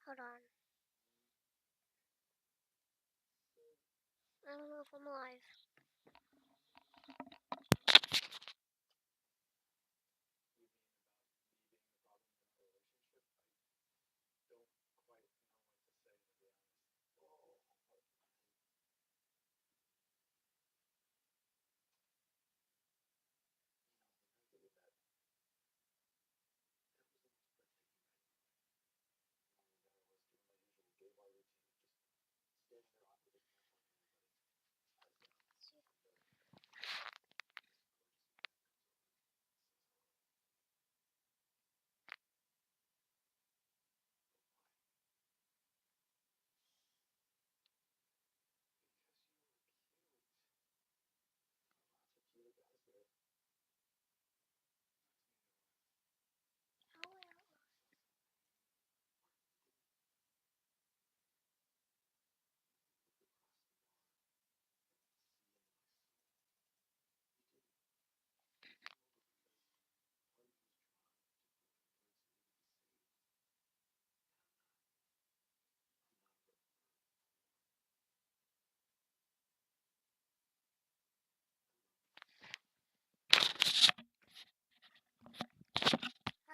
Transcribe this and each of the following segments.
Hold on. I don't know if I'm alive.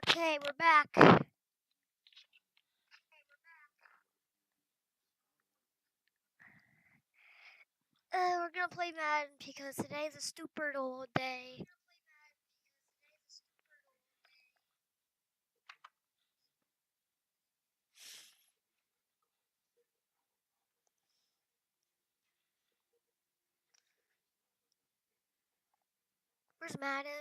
Okay, we're back. We're gonna play Madden because today's a stupid old day. Where's Madden?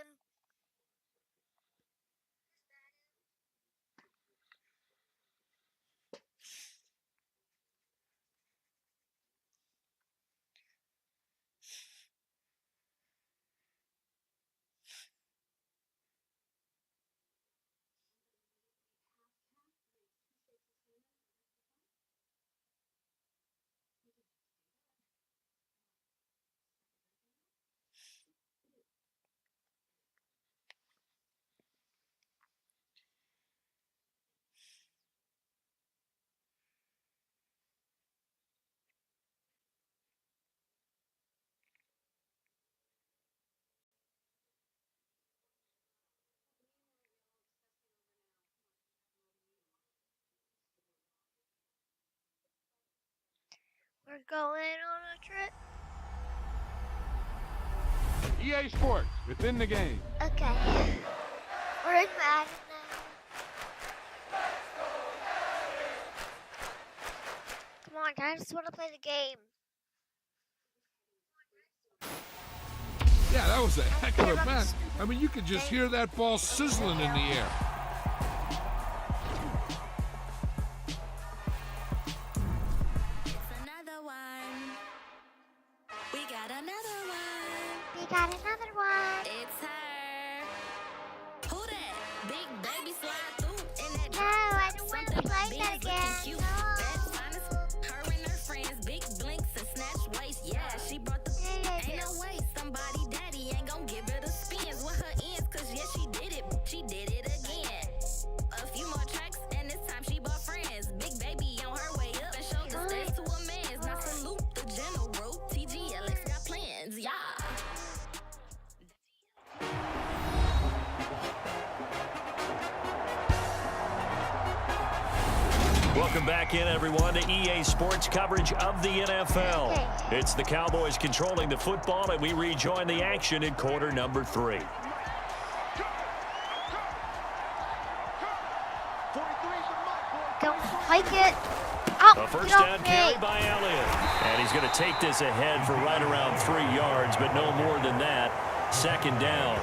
We're going on a trip. EA Sports, within the game. Okay. We're in Madden now. Come on, guys. I just want to play the game. Yeah, that was a heck of a pass. I mean, you could just hear that ball sizzling in the air. Got another one. It's her. Who that? Big baby slide through in that No, I don't want to play that again. No. Her and her friends, big blinks and snatch waist. Yeah, she brought the ain't no way somebody daddy ain't gonna give her the spins with her ends, cause yeah, she did it again. A few more tracks and this time she bought friends. Big baby on her way up and showed the steps to a man's. Now salute the general. TGLX got plans, yeah. Welcome back in, everyone, to EA Sports coverage of the NFL. It's the Cowboys controlling the football, and we rejoin the action in quarter number 3. Don't like it. Oh, A first down carry by Elliott. And he's going to take this ahead for right around 3 yards, but no more than that. Second down.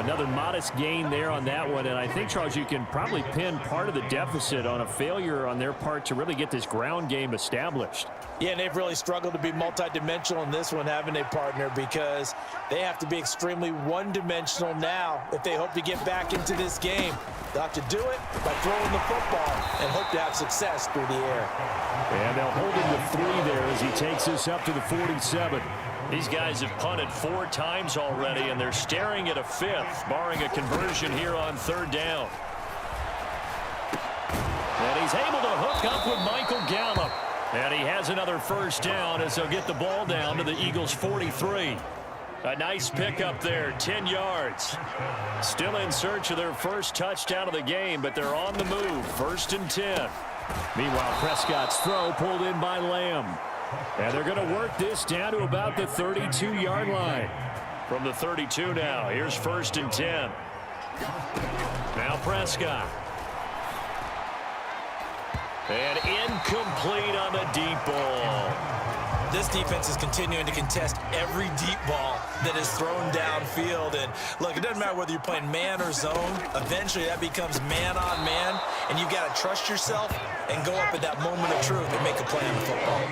Another modest gain there on that one, and I think, Charles, you can probably pin part of the deficit on a failure on their part to really get this ground game established. Yeah, and they've really struggled to be multidimensional in this one, having a partner, because they have to be extremely one-dimensional now if they hope to get back into this game. They'll have to do it by throwing the football and hope to have success through the air. And they'll hold him to 3 there as he takes this up to the 47. These guys have punted 4 times already, and they're staring at a 5th, barring a conversion here on 3rd down. And he's able to back up with Michael Gallup. And he has another first down as they'll get the ball down to the Eagles' 43. A nice pickup there, 10 yards. Still in search of their first touchdown of the game, but they're on the move, 1st and 10. Meanwhile, Prescott's throw pulled in by Lamb. And they're going to work this down to about the 32-yard line. From the 32 now, here's 1st and 10. Now Prescott. And incomplete on the deep ball. This defense is continuing to contest every deep ball that is thrown downfield. And look, it doesn't matter whether you're playing man or zone. Eventually, that becomes man on man, and you've got to trust yourself and go up at that moment of truth and make a play on the football.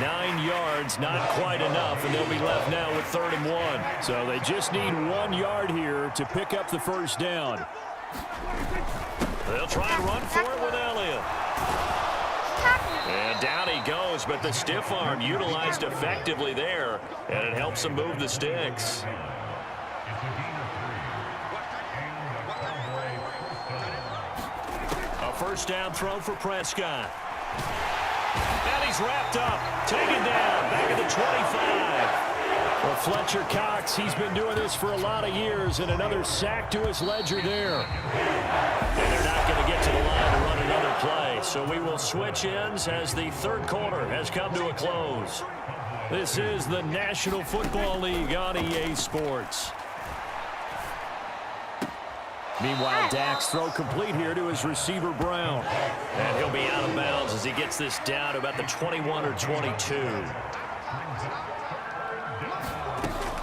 9 yards, not quite enough, and they'll be left now with 3rd and 1. So they just need 1 yard here to pick up the first down. They'll try and run for it with Elliott. And down he goes, but the stiff arm utilized effectively there, and it helps him move the sticks. A first down throw for Prescott. And he's wrapped up, taken down, back at the 25. Well, Fletcher Cox, he's been doing this for a lot of years, and another sack to his ledger there. And they're not going to get to the line to run another play, so we will switch ends as the 3rd quarter has come to a close. This is the National Football League on EA Sports. Meanwhile, Dak's throw complete here to his receiver, Brown. And he'll be out of bounds as he gets this down to about the 21 or 22.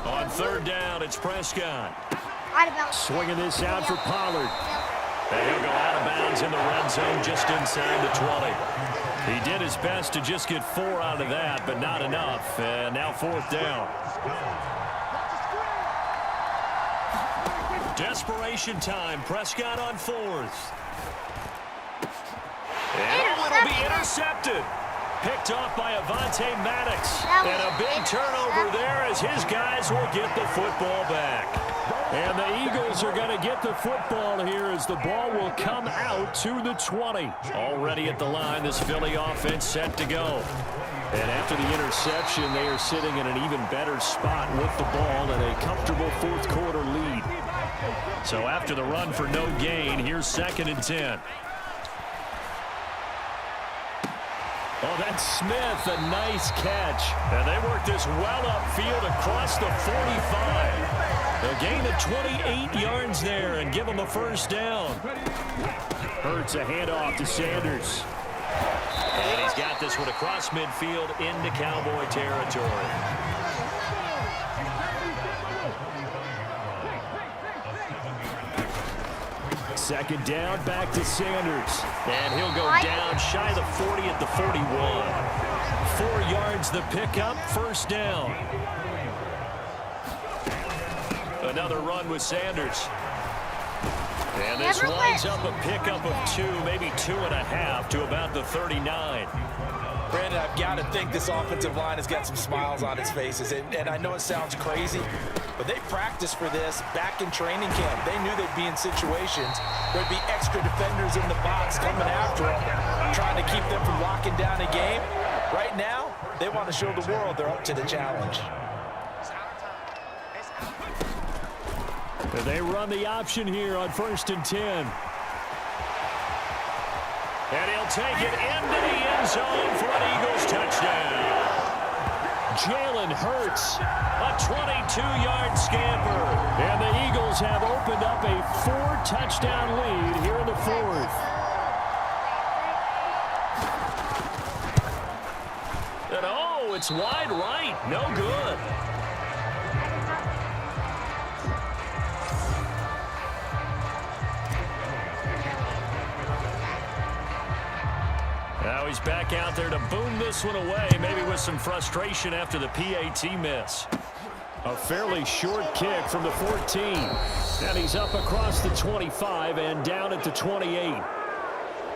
On 3rd down, it's Prescott. Swinging this out for Pollard. And he'll go out of bounds in the red zone just inside the 20. He did his best to just get 4 out of that, but not enough. And now 4th down. Desperation time. Prescott on 4th. And it'll be intercepted. Picked off by Avonte Maddox. And a big turnover there as his guys will get the football back. And the Eagles are going to get the football here as the ball will come out to the 20. Already at the line, this Philly offense set to go. And after the interception, they are sitting in an even better spot with the ball and a comfortable 4th quarter lead. So after the run for no gain, here's 2nd and 10. Oh, that's Smith, a nice catch. And they work this well upfield across the 45. A gain of 28 yards there and give them a first down. Hurts a handoff to Sanders. And he's got this one across midfield into Cowboy territory. Second down, back to Sanders. And he'll go down shy of the 40 at the 41. 4 yards the pickup, first down. Another run with Sanders. And this winds up a pickup of 2, maybe 2.5 to about the 39. Brandon, I've got to think this offensive line has got some smiles on its faces. And I know it sounds crazy, but they practiced for this back in training camp. They knew they'd be in situations where there'd be extra defenders in the box coming after them, trying to keep them from locking down a game. Right now, they want to show the world they're up to the challenge. They run the option here on 1st and 10. And he'll take it into the end zone for an Eagles touchdown. Jalen Hurts, a 22-yard scamper. And the Eagles have opened up a 4-touchdown lead here in the 4th. And oh, it's wide right. No good. Now he's back out there to boom this one away, maybe with some frustration after the PAT miss. A fairly short kick from the 14. And he's up across the 25 and down at the 28.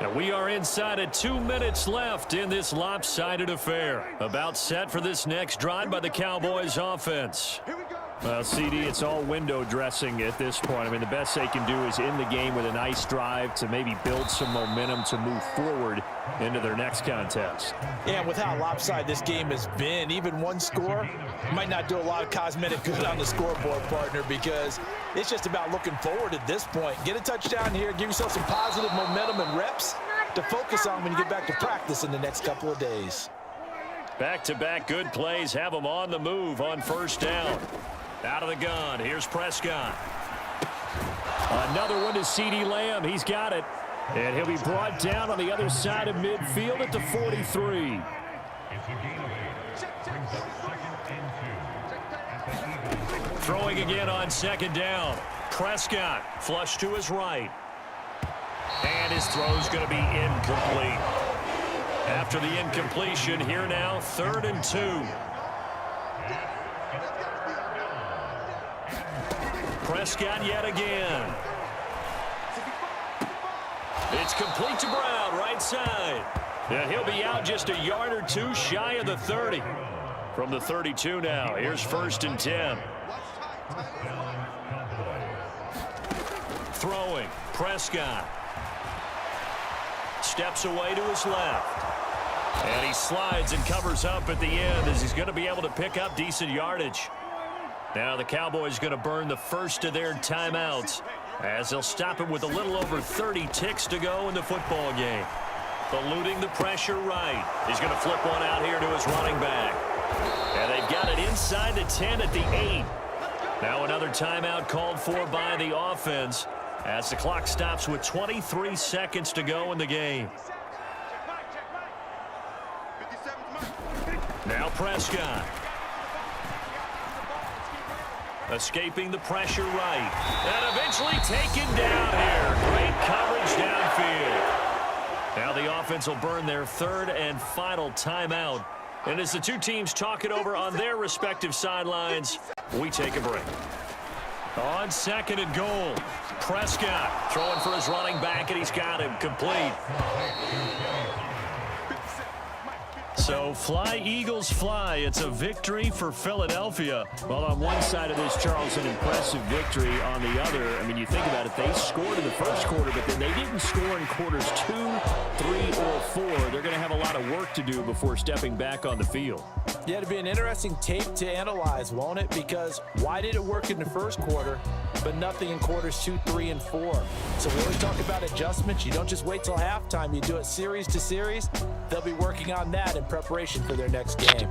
And we are inside of 2 minutes left in this lopsided affair. About set for this next drive by the Cowboys offense. Here we go. Well, CD, it's all window dressing at this point. I mean, the best they can do is in the game with a nice drive to maybe build some momentum to move forward into their next contest. Yeah, and with how lopsided this game has been, even one score might not do a lot of cosmetic good on the scoreboard, partner, because it's just about looking forward at this point. Get a touchdown here, give yourself some positive momentum and reps to focus on when you get back to practice in the next couple of days. Back-to-back good plays have them on the move on first down. Out of the gun, here's Prescott. Another one to CeeDee Lamb. He's got it. And he'll be brought down on the other side of midfield at the 43. Throwing again on second down. Prescott flush to his right. And his throw's going to be incomplete. After the incompletion, here now, 3rd and 2. Prescott yet again. It's complete to Brown, right side. And he'll be out just a yard or two shy of the 30. From the 32 now, here's 1st and 10. Throwing, Prescott. Steps away to his left. And he slides and covers up at the end as he's going to be able to pick up decent yardage. Now the Cowboys going to burn the first of their timeouts as they'll stop it with a little over 30 ticks to go in the football game. Eluding the pressure right. He's going to flip one out here to his running back. And they've got it inside the 10 at the 8. Now another timeout called for by the offense as the clock stops with 23 seconds to go in the game. Now Prescott. Escaping the pressure right. And eventually taken down here. Great coverage downfield. Now the offense will burn their 3rd and final timeout. And as the two teams talk it over on their respective sidelines, we take a break. On 2nd and goal, Prescott throwing for his running back, and he's got him complete. So fly, Eagles, fly. It's a victory for Philadelphia. Well, on one side of this, Charles, an impressive victory. On the other, I mean, you think about it, they scored in the first quarter, but then they didn't score in quarters 2, 3, or 4. They're going to have a lot of work to do before stepping back on the field. Yeah, it'll be an interesting tape to analyze, won't it? Because why did it work in the first quarter, but nothing in quarters 2, 3, and 4? So we always talk about adjustments. You don't just wait till halftime. You do it series to series. They'll be working on that in preparation for their next game.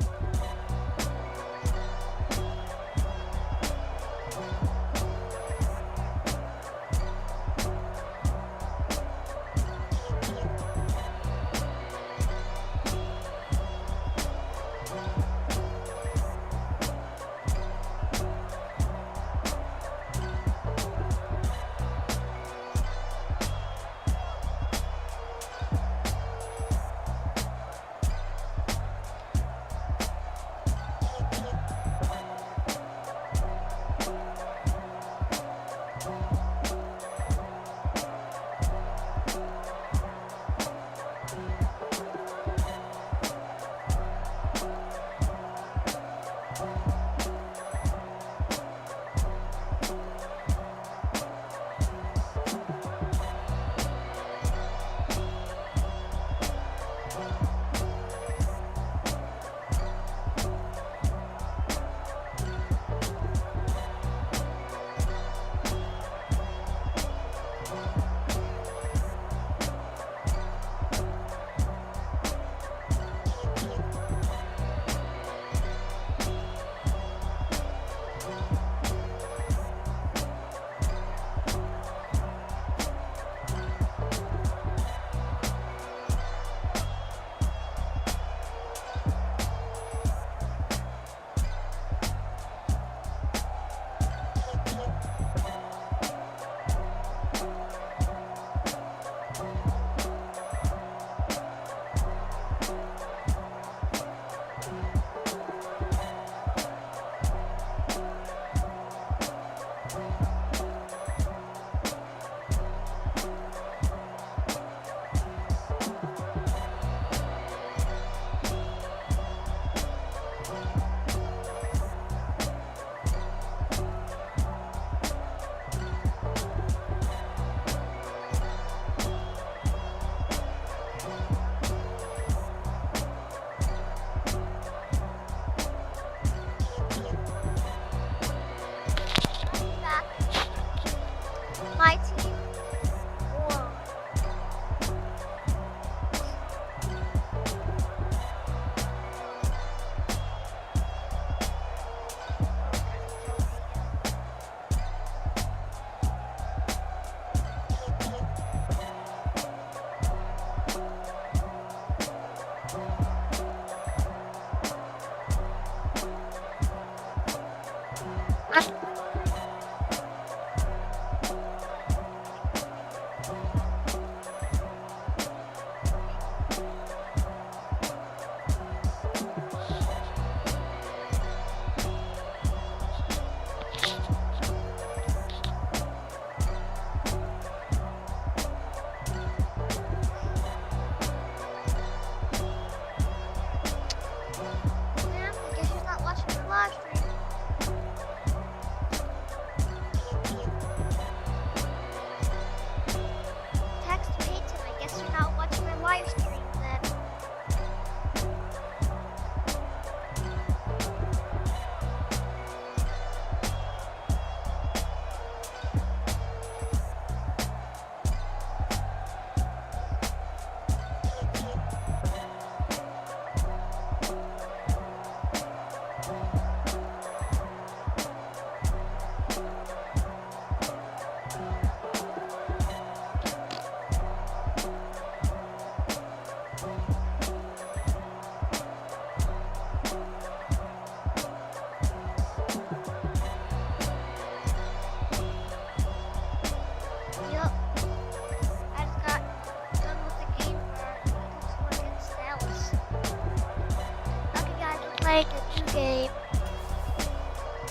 playing a new game.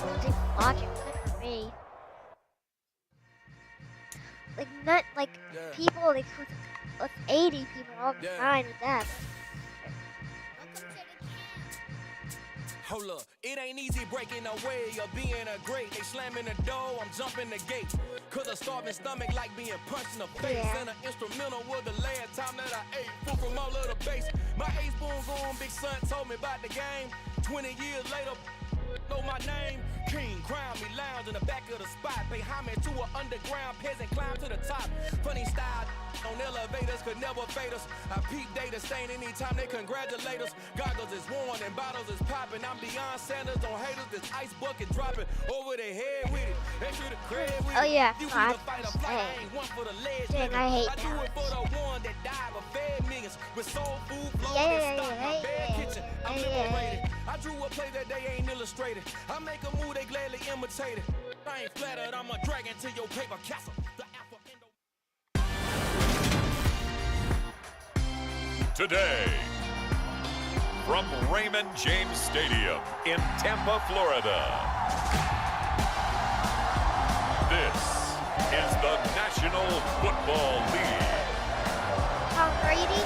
No one's even watching except for me. Like not like people like with 80 people all the time with that. Hold up, it ain't easy breaking away or being a great. They slamming the door, I'm jumping the gate. Cause a starving stomach like being punched in the face. And an instrumental was the last time that I ate food from all of the base. My ace boom boom, big son told me about the game. 20 years later, know my name. King, crown me, lounge in the back of the spot. Pay homage to an underground peasant, climb to the top. Funny style on elevators could never fade us. I peep data stain anytime they congratulate us. Goggles is worn and bottles is popping. I'm Deion Sanders on haters, this ice bucket dropping over their head with it. They should have credit with it. Oh yeah, You I either fight or flight, I ain't one for the ledge. Dang, I hate I do it for the one that died but fed millions with soul food, flow, Yeah, and stock. My bad kitchen, I'm liberated. I drew a play that they ain't illustrated. I make a move, they gladly imitate it. I ain't flattered, I'm a dragon to your paper castle. The Alpha Indo. Today, from Raymond James Stadium in Tampa, Florida, this is the National Football League. Tom Brady.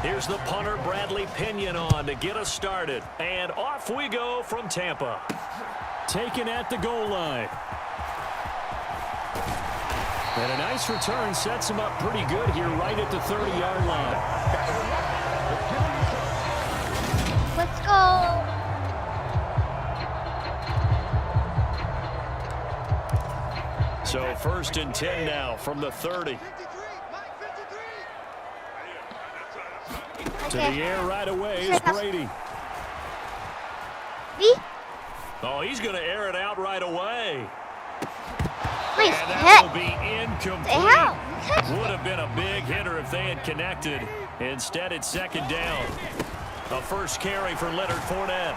Here's the punter, Bradley Pinion, on to get us started. And off we go from Tampa. Taken at the goal line. And a nice return sets him up pretty good here right at the 30-yard line. Let's go. So 1st and 10 now from the 30. To the air right away is Brady. Me? Oh, he's going to air it out right away. Please, And that will be incomplete. hell? Would have been a big hitter if they had connected. Instead, it's 2nd down. A first carry for Leonard Fournette.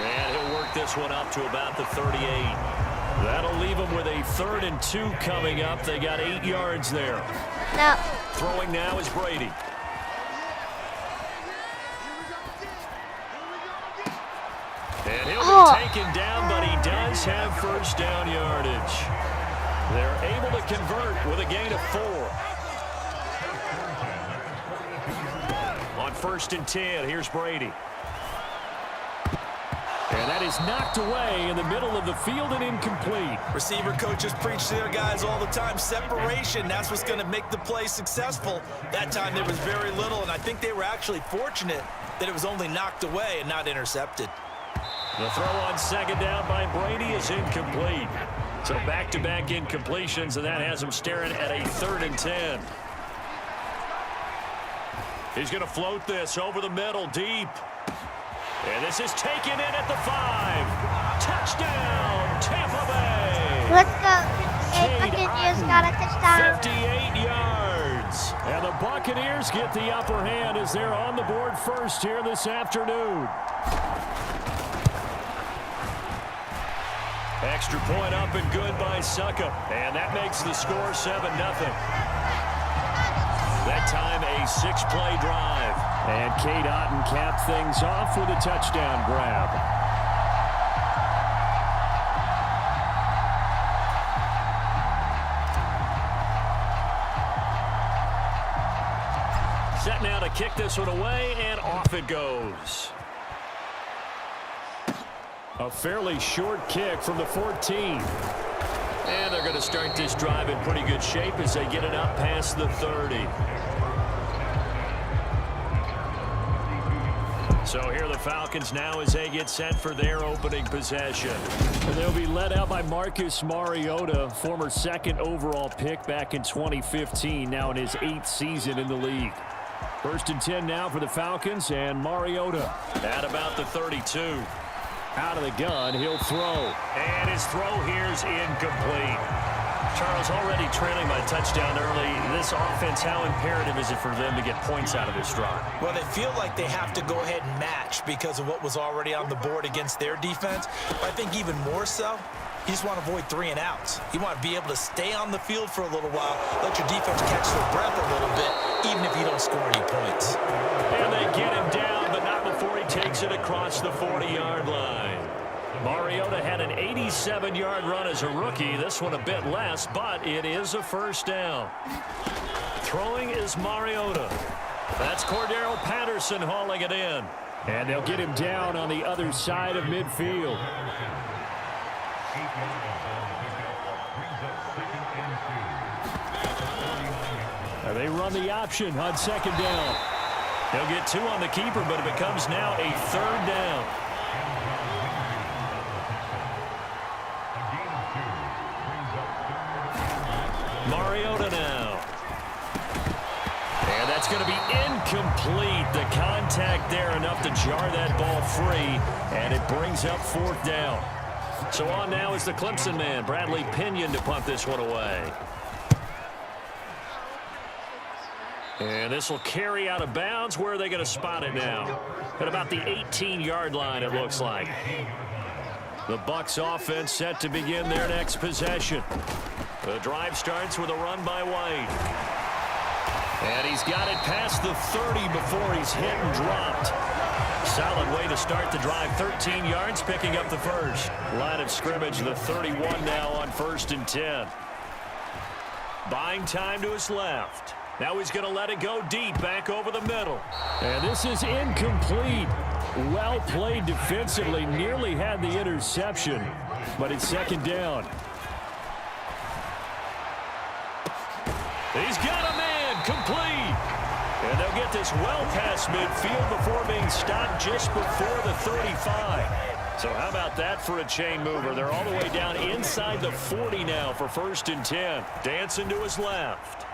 And he'll work this one up to about the 38. That'll leave them with a 3rd and 2 coming up. They got 8 yards there. No. Throwing now is Brady. And he'll be taken down, but he does have 1st down yardage. They're able to convert with a gain of 4. On 1st and 10, here's Brady. And that is knocked away in the middle of the field and incomplete. Receiver coaches preach to their guys all the time. Separation, that's what's going to make the play successful. That time there was very little, and I think they were actually fortunate that it was only knocked away and not intercepted. The throw on 2nd down by Brady is incomplete. So back-to-back incompletions, and that has him staring at a 3rd and 10. He's going to float this over the middle, deep. And this is taken in at the 5. Touchdown, Tampa Bay. Let's go. Hey, Buccaneers got a touchdown. 58 yards. And the Buccaneers get the upper hand as they're on the board first here this afternoon. Extra point up and good by Suckup. And that makes the score 7-0. That time a 6-play drive. And Kate Otten capped things off with a touchdown grab. Set now to kick this one away, and off it goes. A fairly short kick from the 14. And they're going to start this drive in pretty good shape as they get it up past the 30. So here are the Falcons now as they get set for their opening possession. And they'll be led out by Marcus Mariota, former 2nd overall pick back in 2015, now in his 8th season in the league. 1st and 10 now for the Falcons, and Mariota at about the 32. Out of the gun, he'll throw. And his throw here's incomplete. Charles, already trailing by touchdown early. This offense, how imperative is it for them to get points out of this drive? Well, they feel like they have to go ahead and match because of what was already on the board against their defense. But I think even more so, you just want to avoid 3 and outs. You want to be able to stay on the field for a little while, let your defense catch their breath a little bit, even if you don't score any points. And they get him down, but not before he takes it across the 40-yard line. Mariota had an 87-yard run as a rookie. This one a bit less, but it is a first down. Throwing is Mariota. That's Cordero Patterson hauling it in. And they'll get him down on the other side of midfield. And they run the option on second down. They'll get 2 on the keeper, but it becomes now a third down. Mariota now. And that's going to be incomplete. The contact there enough to jar that ball free, and it brings up 4th down. So on now is the Clemson man, Bradley Pinion, to punt this one away. And this will carry out of bounds. Where are they going to spot it now? At about the 18-yard line, it looks like. The Bucs offense set to begin their next possession. The drive starts with a run by White. And he's got it past the 30 before he's hit and dropped. Solid way to start the drive. 13 yards, picking up the first. Line of scrimmage, the 31 now on 1st and 10. Buying time to his left. Now he's going to let it go deep, back over the middle. And this is incomplete. Well played defensively. Nearly had the interception, but it's second down. He's got a man, complete. And they'll get this well past midfield before being stopped just before the 35. So how about that for a chain mover? They're all the way down inside the 40 now for 1st and 10. Dancing to his left.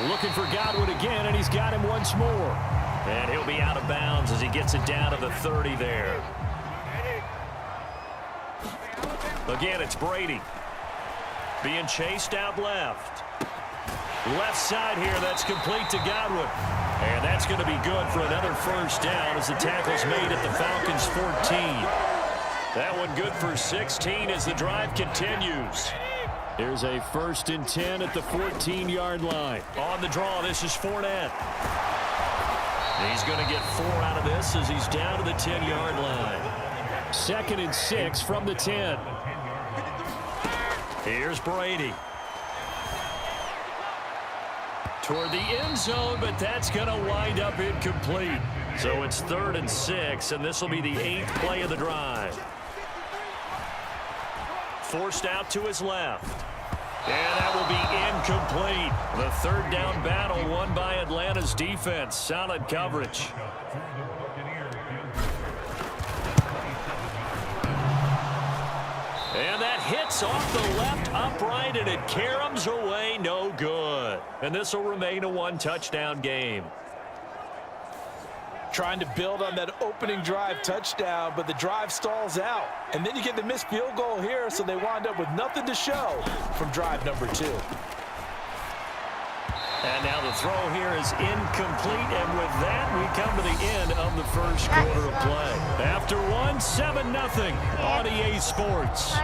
Looking for Godwin again, and he's got him once more. And he'll be out of bounds as he gets it down to the 30 there. Again, it's Brady. Being chased out left. Left side here, that's complete to Godwin. And that's going to be good for another first down as the tackle's made at the Falcons' 14. That one good for 16 as the drive continues. Here's a 1st and 10 at the 14-yard line. On the draw, this is Fournette. He's going to get 4 out of this as he's down to the 10-yard line. 2nd and 6 from the 10. Here's Brady. Toward the end zone, but that's going to wind up incomplete. So it's 3rd and 6, and this will be the 8th play of the drive. Forced out to his left. And that will be incomplete. The 3rd down battle won by Atlanta's defense. Solid coverage. And that hits off the left upright, and it caroms away, no good. And this will remain a 1-touchdown game. Trying to build on that opening drive touchdown, but the drive stalls out. And then you get the missed field goal here, so they wind up with nothing to show from drive number 2. And now the throw here is incomplete, and with that, we come to the end of the first quarter of play. After one, 7-0 on EA Sports.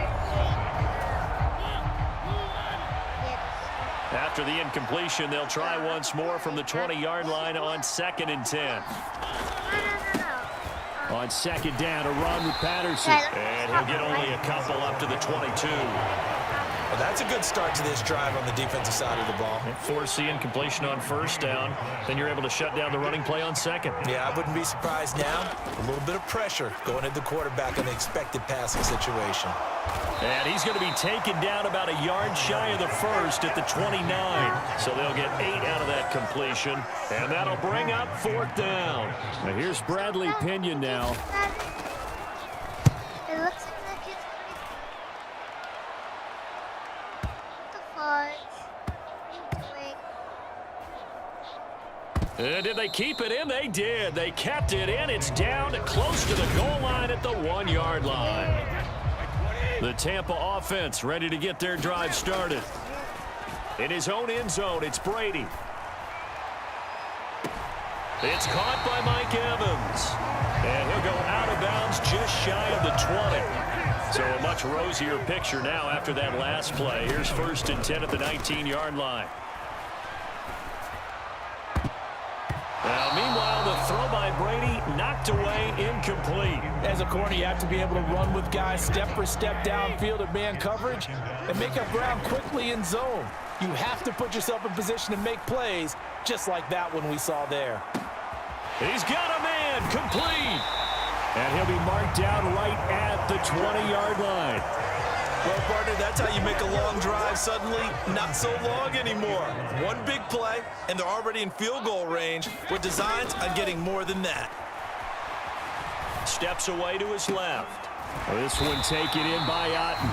After the incompletion, they'll try once more from the 20-yard line on 2nd and 10. On 2nd down, a run with Patterson. And he'll get only a couple up to the 22. Well, that's a good start to this drive on the defensive side of the ball. Force the incompletion on 1st down. Then you're able to shut down the running play on 2nd. Yeah, I wouldn't be surprised now. A little bit of pressure going at the quarterback in the expected passing situation. And he's going to be taken down about a yard shy of the 1st at the 29. So they'll get 8 out of that completion. And that'll bring up 4th down. Now here's Bradley Pinion now. It looks like it's Did they keep it in? They did. They kept it in. It's down close to the goal line at the 1-yard line. The Tampa offense ready to get their drive started. In his own end zone, it's Brady. It's caught by Mike Evans. And he'll go out of bounds just shy of the 20. So a much rosier picture now after that last play. Here's 1st and 10 at the 19-yard line. Now, meanwhile, the throw by Brady knocked away, incomplete. As a corner, you have to be able to run with guys step for step downfield at man coverage and make up ground quickly in zone. You have to put yourself in position to make plays, just like that one we saw there. He's got a man, complete. And he'll be marked down right at the 20-yard line. Well, partner, that's how you make a long drive suddenly not so long anymore. One big play, and they're already in field goal range with designs on getting more than that. Steps away to his left. This one taken in by Otten.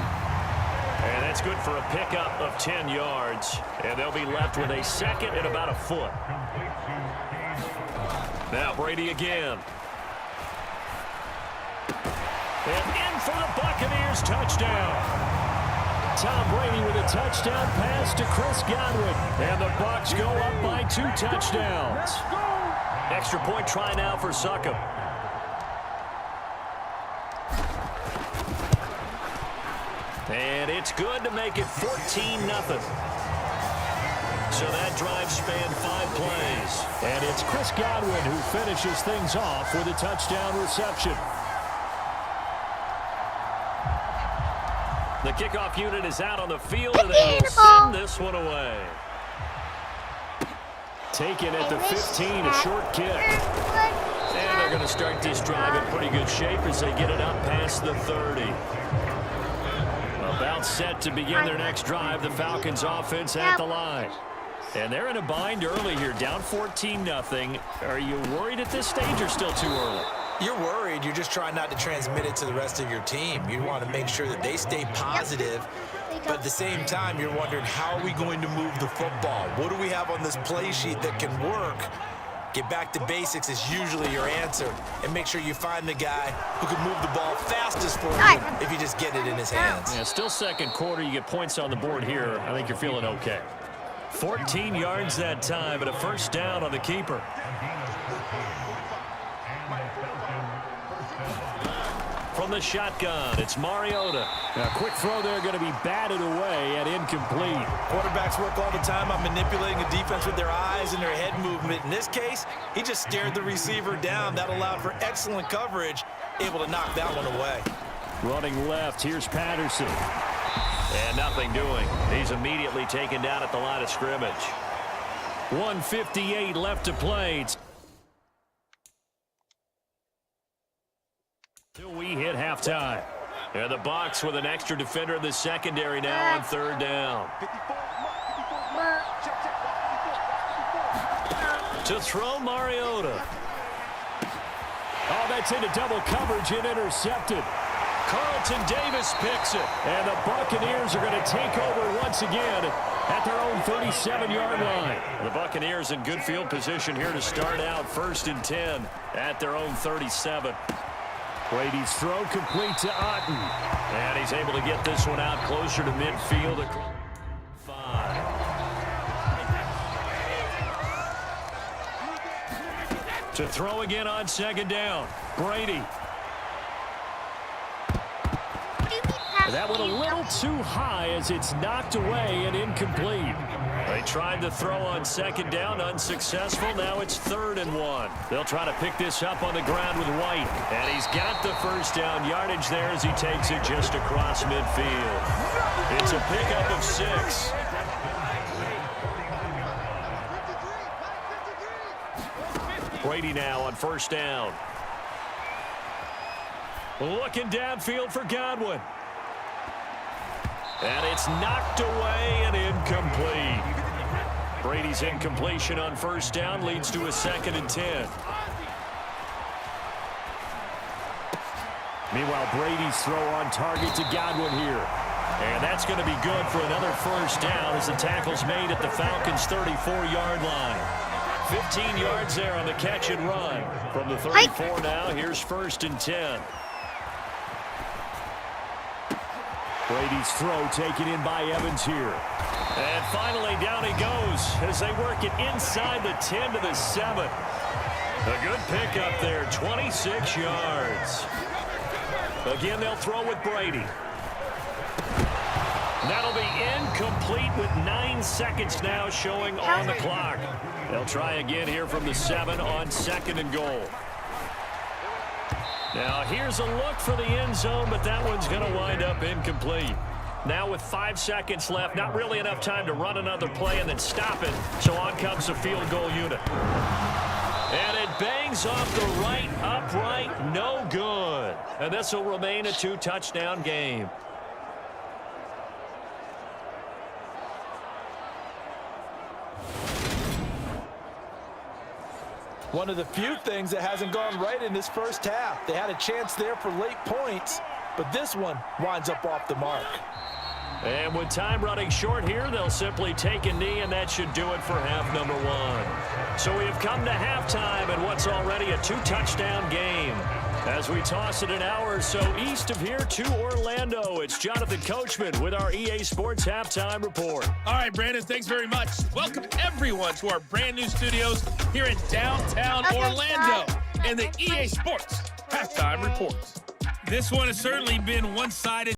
And that's good for a pickup of 10 yards. And they'll be left with a second and about a foot. Now Brady again. And in for the Buccaneers touchdown. Tom Brady with a touchdown pass to Chris Godwin. And the Bucs go up by 2 touchdowns. Extra point try now for Succop. And it's good to make it 14-0. So that drive spanned 5 plays. And it's Chris Godwin who finishes things off with a touchdown reception. The kickoff unit is out on the field, and they will send this one away. Taken at the 15, a short kick. And they're going to start this drive in pretty good shape as they get it up past the 30. About set to begin their next drive, the Falcons offense at the line. And they're in a bind early here, down 14-0. Are you worried at this stage or still too early? You're worried. You're just trying not to transmit it to the rest of your team. You want to make sure that they stay positive, but at the same time, you're wondering, how are we going to move the football? What do we have on this play sheet that can work? Get back to basics is usually your answer, and make sure you find the guy who can move the ball fastest for you if you just get it in his hands. Yeah, still second quarter. You get points on the board here. I think you're feeling okay. 14 yards that time, and a first down on the keeper. From the shotgun, it's Mariota. A quick throw there, going to be batted away and incomplete. Quarterbacks work all the time on manipulating the defense with their eyes and their head movement. In this case, he just stared the receiver down. That allowed for excellent coverage, able to knock that one away. Running left, here's Patterson. And nothing doing. He's immediately taken down at the line of scrimmage. 1:58 left to play. Till we hit halftime. And the Bucs with an extra defender in the secondary now on 3rd down. To throw, Mariota. Oh, that's into double coverage and intercepted. Carlton Davis picks it. And the Buccaneers are going to take over once again at their own 37-yard line. The Buccaneers in good field position here to start out 1st and 10 at their own 37. Brady's throw complete to Otten. And he's able to get this one out closer to midfield. 5. To throw again on 2nd down. Brady. That one a little too high as it's knocked away and incomplete. They tried to throw on 2nd down, unsuccessful. Now it's 3rd and 1. They'll try to pick this up on the ground with White. And he's got the first down yardage there as he takes it just across midfield. It's a pickup of 6. Brady now on 1st down. Looking downfield for Godwin. And it's knocked away and incomplete. Brady's incompletion on 1st down leads to a 2nd and 10. Meanwhile, Brady's throw on target to Godwin here. And that's going to be good for another 1st down as the tackle's made at the Falcons' 34-yard line. 15 yards there on the catch and run. From the 34 now, here's 1st and 10. Brady's throw taken in by Evans here. And finally, down he goes as they work it inside the 10 to the 7. A good pickup there, 26 yards. Again, they'll throw with Brady. That'll be incomplete with 9 seconds now showing on the clock. They'll try again here from the 7 on 2nd and goal. Now, here's a look for the end zone, but that one's going to wind up incomplete. Now with 5 seconds left, not really enough time to run another play and then stop it. So on comes the field goal unit. And it bangs off the right upright, no good. And this will remain a 2-touchdown game. One of the few things that hasn't gone right in this first half. They had a chance there for late points, but this one winds up off the mark. And with time running short here, they'll simply take a knee, and that should do it for half number 1. So we have come to halftime in what's already a 2-touchdown game. As we toss it an hour or so east of here to Orlando, it's Jonathan Coachman with our EA Sports Halftime Report. All right, Brandon, thanks very much. Welcome, everyone, to our brand new studios here in downtown Orlando in the EA Sports Halftime Report. This one has certainly been one-sided.